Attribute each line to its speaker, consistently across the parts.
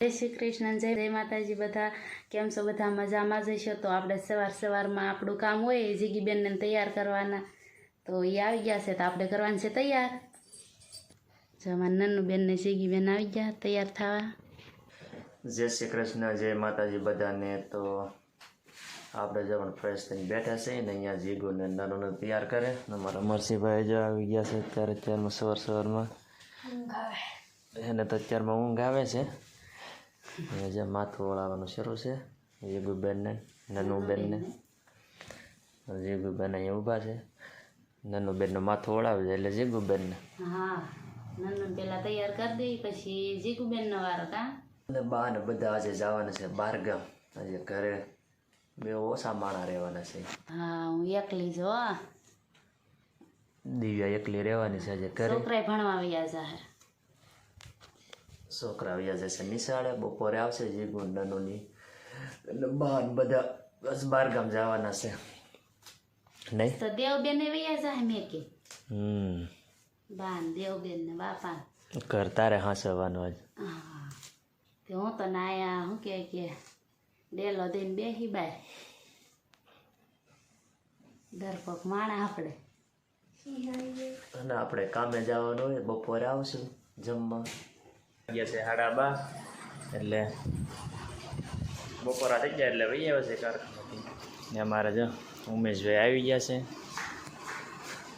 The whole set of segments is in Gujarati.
Speaker 1: જય શ્રી કૃષ્ણ, જય માતાજી। બધા કેમ છો? બધા મજામાં જ હશો। તો આપણે સવારમાં આપણું કામ હોય જીગીબેનને તૈયાર કરવાના, તો એ આવી ગયા છે, તો આપણે કરવાનું છે તૈયાર। જો અમારા નન્નુબેનને જીગીબેન આવી ગયા તૈયાર થવા।
Speaker 2: જય શ્રી કૃષ્ણ, જય માતાજી બધાને। તો આપણે જો પણ ફ્રેશ થઈને બેઠા છે ને અહીંયા જીગુને નન્નુને તૈયાર કરે ને અમારા મરસીભાઈ જો આવી ગયા છે અત્યારમાં સવારમાં એને તો અત્યારમાં ઊંઘ આવે છે। જે માથું વળાવવાનું શરૂ છે જીગુબેનને નન્નુબેનને। જીગુબેન અહીંયા ઊભા છે, નન્નુબેનનું માથું વળાવી જાય એટલે જીગુબેનને।
Speaker 1: હા, નન્નુ પહેલા તૈયાર કરી દઈ પછી જીગુબેનનો વારો કા।
Speaker 2: અને બા ને બધા આજે જવાના છે બહારગામ, આજે ઘરે બે ઓછા માણા રહેવાના છે।
Speaker 1: હા, હું એકલી જો,
Speaker 2: દિવ્યા એકલી રહેવાની છે આજે ઘરે।
Speaker 1: છોકરાએ ભણવા આવ્યા જાહેર,
Speaker 2: છોકરા આવ્યા જશે નિશાળે, બપોરે આવશે જીગુ નન્નુની એટલે બા બધા બસ બહારગામ જવાના છે નહીં
Speaker 1: તો દેવબેન વૈયા જાય મેં કે બાન દેવબેન ને બાપા
Speaker 2: ઘર તારે હાંસવાનું આજ।
Speaker 1: હા, તે હું તો નાયા શું કે ડેલો દઈને બેસી બાય ડરપોક માણા આપણે।
Speaker 2: અને આપણે કામે જવાનું હોય, બપોરે આવશું જમવા। ગયા છે 12:30 એટલે બપોરા થઈ જાય એટલે વહી આવે છે કારખાનાથી ને અમારે જો ઉમેશભાઈ આવી ગયા છે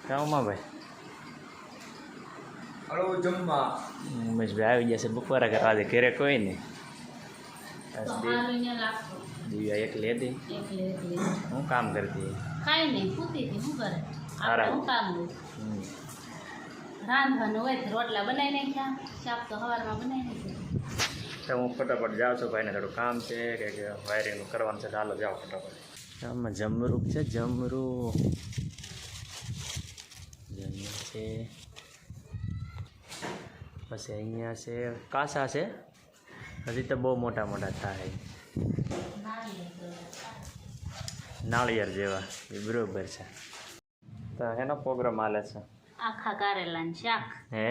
Speaker 2: ગામમાં ભાઈ।
Speaker 3: હલો જમવા
Speaker 2: ઉમેશભાઈ આવી ગયા છે બપોરા કરવા, આજે ઘરે કોઈ નહીં, દિવ્યા એકલી હતી। હું કામ કરતી
Speaker 1: કાંઈ નહીં, પૂતી હતી શું કરે આપણે, શું કામ હોય રાંધવાનું હોય તો રોટલા બનાવી નાખ્યા, શાક તો સવારમાં બનાવી નાખ્યા।
Speaker 2: તો હું ફટાફટ જાઉં છું, ભાઈને થોડું કામ છે કે વાયરિંગનું કરવાનું છે, ચાલો જાઓ ફટાફટ। આમાં જમરૂખ છે, જમરૂખ છે, પછી અહીંયા છે કાસા છે, હજી તો બહુ મોટા મોટા થાય નાળિયેર જેવા, એ બરોબર છે। તો એનો પ્રોગ્રામ હાલે છે
Speaker 1: આખા કારેલાનું શાક।
Speaker 2: હે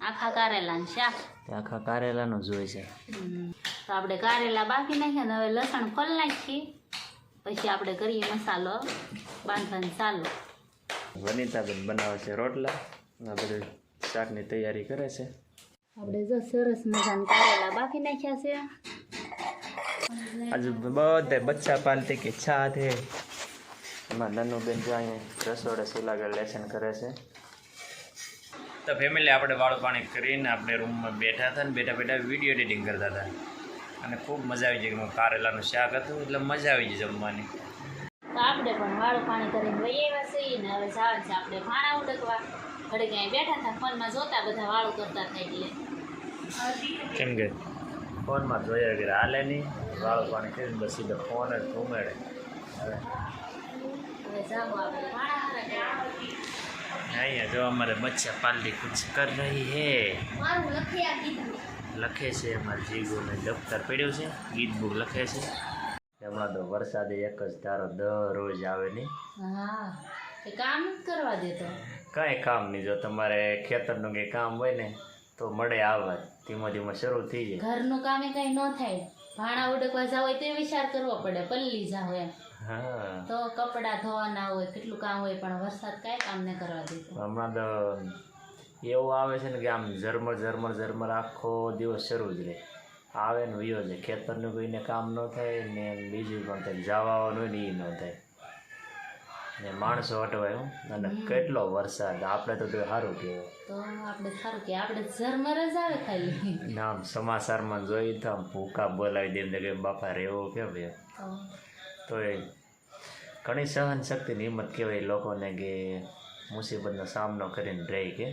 Speaker 1: આખા કારેલાનું શાક,
Speaker 2: આખા કારેલાનું જ હોય છે।
Speaker 1: તો આપણે કારેલા બાકી નાખ્યા ને હવે લસણ ફોલ નાખીએ, પછી આપણે કરીએ મસાલો બાંધવાનું ચાલો।
Speaker 2: વનિતાબેન બનાવે છે રોટલા, આ બધું શાકની તૈયારી કરે છે।
Speaker 1: આપણે જો સરસ મજાના કારેલા બાકી નાખ્યા છે।
Speaker 2: આજે બધે બચ્ચા પાલતી કે ઈચ્છા છે। એમાં નન્નુબેન જો અહીંયા રસોડે સુલાગર લેસન કરે છે। તો ફેમિલી આપણે વાળું પાણી કરીને આપણે રૂમમાં બેઠા હતા ને બેઠા બેઠા વિડીયો એડિટિંગ કરતા હતા અને ખૂબ મજા આવી જાય। કારેલાનું શાક હતું એટલે મજા આવી જાય જમવાની।
Speaker 1: તો આપણે પણ વાળું પાણી કરીને વહી આવ્યા છીએ ને હવે જવાનું છે આપણે ભાણા ઉડકવા। ઘડીક અહીં બેઠા હતા ફોનમાં જોતા, બધા વાળું કરતા હતા એટલે
Speaker 2: કેમ કે ફોનમાં જોયા વગેરે હાલે નહીં, વાળું પાણી કરીને બસ સીધો ફોન જ ઘૂમેડે। હવે
Speaker 1: જાઓ આપણે ભાણા
Speaker 2: અહીંયા જો અમારે બચ્ચા પાલટી કુછ કર રહી હે,
Speaker 1: મારું લખ્યા કીધું
Speaker 2: લખે છે અમારે જીગુને દફતર પડ્યું છે, ગીત બુક લખે છે। હમણાં તો વરસાદે એક જ ધારો દરરોજ આવે નહીં।
Speaker 1: હા, એ કામ જ કરવા દેતો,
Speaker 2: કાંઈ કામ નહીં, જો તમારે ખેતરનું કંઈ કામ હોય ને તો મળે આવવા, ધીમે ધીમે શરૂ થઈ જાય।
Speaker 1: ઘરનું કામ એ કઈ ન થાય, ભાણા ઉડકવા જાવ હોય તો વિચાર કરવો પડે, પલ્લી જાવ એમ
Speaker 2: હા,
Speaker 1: તો કપડાં ધોવાના હોય, કેટલું કામ હોય, પણ વરસાદ કાંઈ કામ ન કરવા દેતો।
Speaker 2: હમણાં તો એવું આવે છે ને કે આમ ઝરમર ઝરમર ઝરમર આખો દિવસ શરૂ જ રહે, આવે ને વયો જાય। ખેતરનું કોઈને કામ ન થાય ને બીજું પણ થાય, જવા આવવાનું હોય ને એ ન થાય ને માણસો અટવાય હું, અને કેટલો વરસાદ, આપણે તો સારું કહેવાય।
Speaker 1: તો આપણે સારું કે આપણે ઝરમર જ આવે ખાલી,
Speaker 2: નામ સમાચારમાં જોઈ તો આમ ભૂકા બોલાવી દે કે બાપા રેવો કેમ ભાઈ, તો એ ઘણી સહન શક્તિની હિંમત કહેવાય લોકોને કે મુસીબતનો સામનો કરીને રહે કે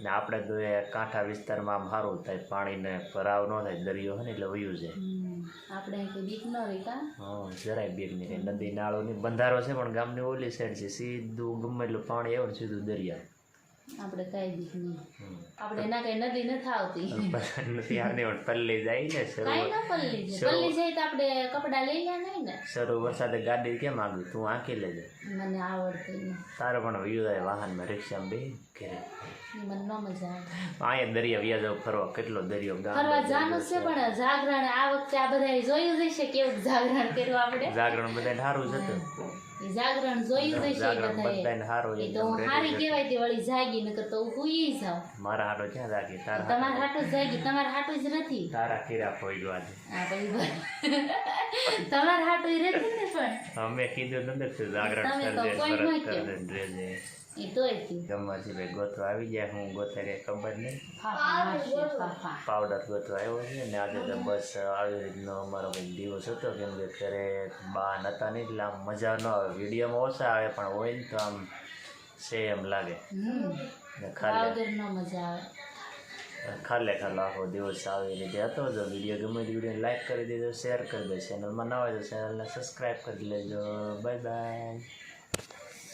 Speaker 2: ને આપણે તો એ કાંઠા વિસ્તારમાં આમ સારું થાય, પાણીને ભરાવ ન થાય, દરિયો હોય ને એટલે વયું જાય,
Speaker 1: આપણે કંઈ બીક ન રહી કા।
Speaker 2: હા, જરાય બીક નહીં, કંઈ નદી નાળોની બંધારો છે પણ ગામની ઓલી સાઈડ છે, સીધું ગમે એટલું પાણી આવે ને સીધું દરિયા,
Speaker 1: આપણે કઈ બીક નહીં, આપણે એના કઈ નદી નથી આવતી,
Speaker 2: ત્યાં પલ્લી જાય ને
Speaker 1: કઈ ના પલ્લી જાય, પલ્લી જાય તો આપણે કપડા લઈ ગયા નહીં ને।
Speaker 2: શરૂ વરસાદે ગાડી કેમ આગળ તું આંકી લેજે,
Speaker 1: મને આવડતી નહીં,
Speaker 2: તારે પણ વયું જાય વાહનમાં રિક્ષામાં બે ઘરે
Speaker 1: ઈ મને ન મજા આવે
Speaker 2: અહીંયા દરિયા વ્યા જાવ ફરવા, કેટલો દરિયો
Speaker 1: ફરવા જાનું છે પણ જાગરણ આ વખતે આ બધાએ જોયું જ હશે કેવું જાગરણ કર્યું આપણે
Speaker 2: જાગરણ બધાને સારું જ હતું.
Speaker 1: ઈ જાગરણ જોયું જ હશે
Speaker 2: જાગરણ
Speaker 1: બધાએ
Speaker 2: બધાને સારું
Speaker 1: એ તો હું હારી કહેવાય તે વળી જાગી નકર તો હું હુઈ જાવ
Speaker 2: મારા હાટો ક્યાં જાગી, તારા
Speaker 1: તમારા હાટું જ જાગી તમારા હાટું જ નથી
Speaker 2: તારા ખીરા ફોડ્યું આજે.
Speaker 1: આ પછી બરાબર. તમારા હાટું ઈ રહેતી ને પણ
Speaker 2: અમે કીધું નથી કે જાગરણ
Speaker 1: તમે તો
Speaker 2: કરજે,
Speaker 1: કોઈ
Speaker 2: ભરત
Speaker 1: ન કહો.
Speaker 2: કરજે, રહેજે.
Speaker 1: એ તોય થી
Speaker 2: ગમવાથી ભાઈ ગોતવા આવી જાય, હું ગોતે કઈ ખબર નહીં.
Speaker 1: ફાફા મારશે, ફાફા
Speaker 2: પાવડર ગોતવા આવ્યો છે ને આજે તો બસ આવી રીતનો અમારો કંઈક દિવસ હતો, કેમ કે ઘરે બા નતા નહીં એટલે આમ મજા ન આવે, વિડીયોમાં ઓછા આવે પણ હોય ને તો આમ છે એમ લાગે. ને
Speaker 1: પાવડર નો મજા આવે
Speaker 2: ખાલે આખો દિવસ આવી રીતે હતો. જો વિડીયો ગમે તો વિડીયો લાઈક કરી દેજો, શેર કરી દો, ચેનલમાં ના હોય તો ચેનલને સબસ્ક્રાઈબ કરી લેજો. Bye bye.